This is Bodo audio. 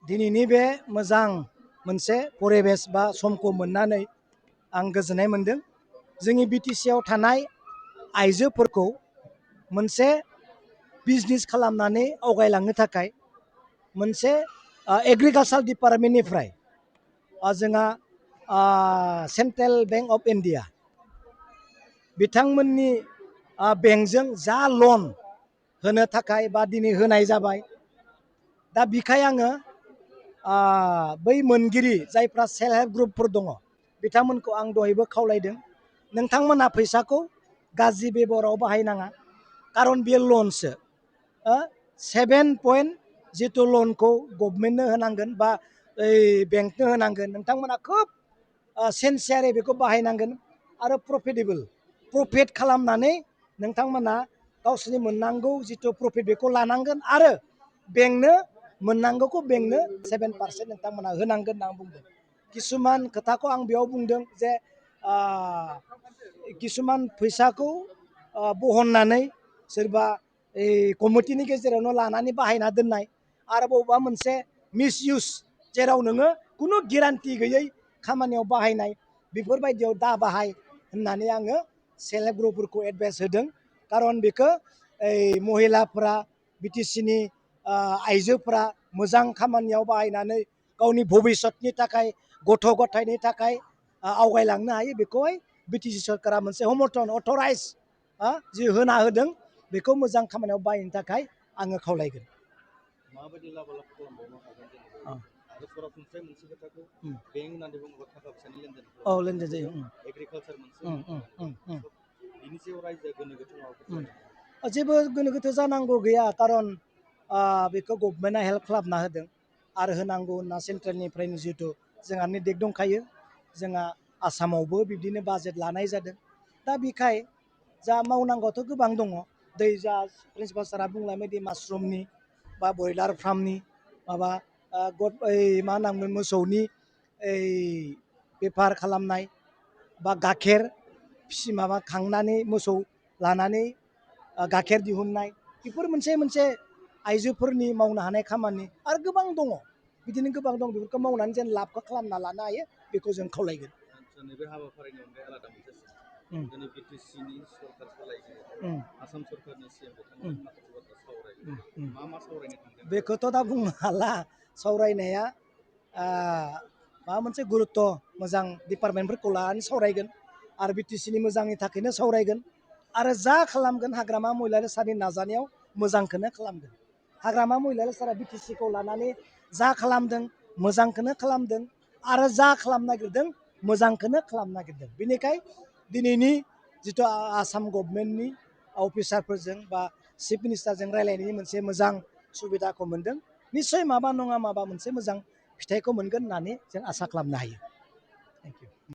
दिनैनि बे मोजां मोनसे परिबेस बा समखौ मोननानै आं गोजोननाय मोनदों। जोंनि BTC आव थानाय आइजोफोरखौ मोनसे बिजनेस खालामनानै आवगायलांनो थाखाय मोनसे एग्रिकालचार डिपार्टमेन्टनिफ्राय जोंहा सेन्ट्रेल बेंक अफ इन्डिया बिथांमोननि बेंकजों जा लन होनो थाखाय बा दिनै होनाय जाबाय। दा बिखाय आङो बै मोनगिरि जायफ्रा सेल्फ हेल्प ग्रुपफोर दङ बिथांमोनखौ आं दहायबो खावलायदों नोंथांमोनहा फैसाखौ गाज्रि बेबहाराव बाहायनाङा कारन बेयो लनसो 7 जिथु लनखौ गभर्नमेन्टनो होनांगोन बा बेंकनो होनांगोन नोंथांमोना खोब सिनसियारै बेखौ बाहायनांगोन आरो प्रफिट खालामनानै नोंथांमोना गावसोरनि मोननांगौ जिथु प्रफिट बेखौ लानांगोन आरो बेंकनो मोननांगौखौ बेंकनो 7% नोंथांमोना होनांगोन होनना बुंदों। किसुमान खोथाखौ आं बेयाव बुंदों जे किसुमान फैसाखौ बहननानै सोरबा कमिटिनि गेजेरावनो लानानै बाहायना दोननाय आरो बबेबा मोनसे मिसइउस जेराव नोङो खुनु गेरान्टि गैयै खामानियाव बाहायनाय बेफोरबायदियाव दा बाहाय होननानै आङो सेल्फ हेल्प ग्रुपफोरखौ एडभाइस होदों। कारन बेखौ महिलाफ्रा BTCनि आइजोफ्रा मोजां खामानियाव बाहायनानै गावनि भबिसतनि थाखाय गथ' गथायनि थाखाय आवगायलांनो हायो बेखौहाय BTC सरकारा मोनसे अथराइज जि होना होदों बेखौ मोजां खामानियाव बाहायनो थाखाय आङो खावलायगोन। माबायदि लाबा लाब खालामबावनो हागोन जेनेबा आरो सरासनस्रायै मोनसे खोथाखौ बेंक होननानै बुङोब्ला थाखा फैसानि लेनदेन औ लेनदेन जायो एग्रिकालचार मोनसे बिनि सायाव रायजोआ गोनो गोथो माबाफोर जेबो गोनो गोथो जानांगौ गैया कारन बेखौ गभर्नमेन्टआ हेल्प खालामना होदों आरो होनांगौ होनना सेन्ट्रेलनिफ्रायनो जिहेतु जोंहा निर्देश दंखायो जोंहा आसामावबो बिब्दिनो बाजेट लानाय जादों। दा बेखाय जा मावनांगौआथ' गोबां दङ दै जा प्रिन्सिपाल सारा बुंनाय बायदि मासरुमनि बा ब्रयलार फार्मनि माबा मा होनांगोन मोसौनि बेफार खालामनाय बा गाइखेर माबा खांनानै मोसौ लानानै गाइखेर दिहुननाय बेफोर मोनसे मोनसे आइजोफोरनि मावनो हानाय खामानि आरो गोबां दङ बिदिनो गोबां दं बेफोरखौ मावनानै जेन लाबखौ खालामना लानो हायो बेखौ जों खावलायगोन। नैबे हाबाफारिनि अनगायै आलादा मोनसे दिनै BTCनि सरकार सालायगिरि आसाम सरकारनि CM बिथांमोन माखासे बाथ्रा सावरायगोन मा सावरायनो थांदों बेखौथ' दा बुंनो हाला सावरायनाया माबा मोनसे गुरुत्त मोजां डिपार्टमेन्टफोरखौ लानानै सावरायगोन आरो BTCनि मोजांनि थाखायनो सावरायगोन आरो जा खालामगोन हाग्रामा महिलारि साननि नाजानायाव मोजांखौनो खालामगोन। हाग्रामा महिलारि सारा BTCखौ लानानै जा खालामदों मोजांखौनो खालामदों आरो जा खालामनो नागिरदों मोजांखौनो खालामनो नागिरदों। बेनिखाय दिनैनि जिथु आसाम गभर्नमेन्टनि अफिसारफोरजों बा चिफ मिनिस्टारजों रायलायनायनि मोनसे मोजां सुबिदाखौ मोनदों। निस्सय माबा नङा माबा मोनसे मोजां फिथाइखौ मोनगोन होननानै जों आसा खालामनो हायो।